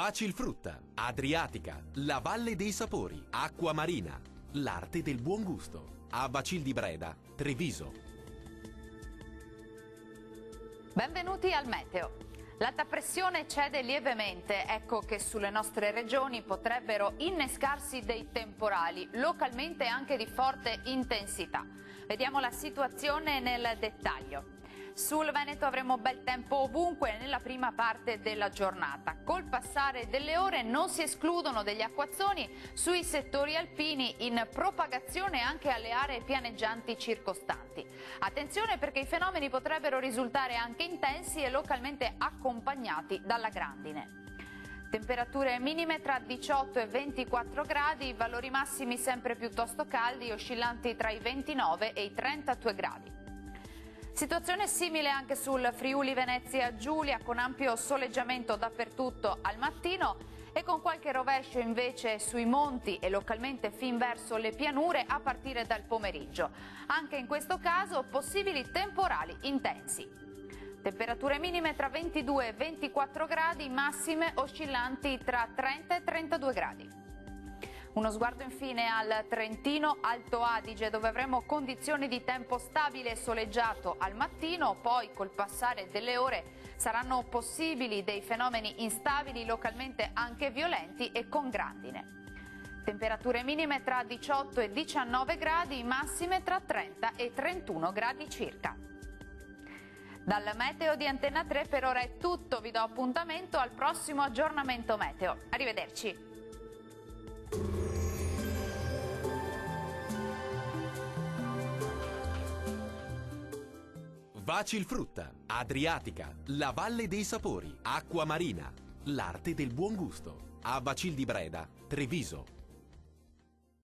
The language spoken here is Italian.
Facilfrutta, Adriatica, la Valle dei Sapori, Acqua Marina, l'arte del buon gusto. A Bacil di Breda, Treviso. Benvenuti al Meteo. L'alta pressione cede lievemente, ecco che sulle nostre regioni potrebbero innescarsi dei temporali, localmente anche di forte intensità. Vediamo la situazione nel dettaglio. Sul Veneto avremo bel tempo ovunque nella prima parte della giornata. Col passare delle ore non si escludono degli acquazzoni sui settori alpini in propagazione anche alle aree pianeggianti circostanti. Attenzione perché i fenomeni potrebbero risultare anche intensi e localmente accompagnati dalla grandine. Temperature minime tra 18 e 24 gradi, valori massimi sempre piuttosto caldi, oscillanti tra i 29 e i 32 gradi. Situazione simile anche sul Friuli Venezia Giulia, con ampio soleggiamento dappertutto al mattino e con qualche rovescio invece sui monti e localmente fin verso le pianure a partire dal pomeriggio. Anche in questo caso possibili temporali intensi. Temperature minime tra 22 e 24 gradi, massime oscillanti tra 30 e 32 gradi. Uno sguardo infine al Trentino Alto Adige, dove avremo condizioni di tempo stabile e soleggiato al mattino, poi col passare delle ore saranno possibili dei fenomeni instabili, localmente anche violenti e con grandine. Temperature minime tra 18 e 19 gradi, massime tra 30 e 31 gradi circa. Dal Meteo di Antenna 3 per ora è tutto, vi do appuntamento al prossimo aggiornamento meteo. Arrivederci. Facilfrutta, Adriatica, la Valle dei Sapori, Acqua Marina, l'arte del buon gusto. A Bacil di Breda, Treviso.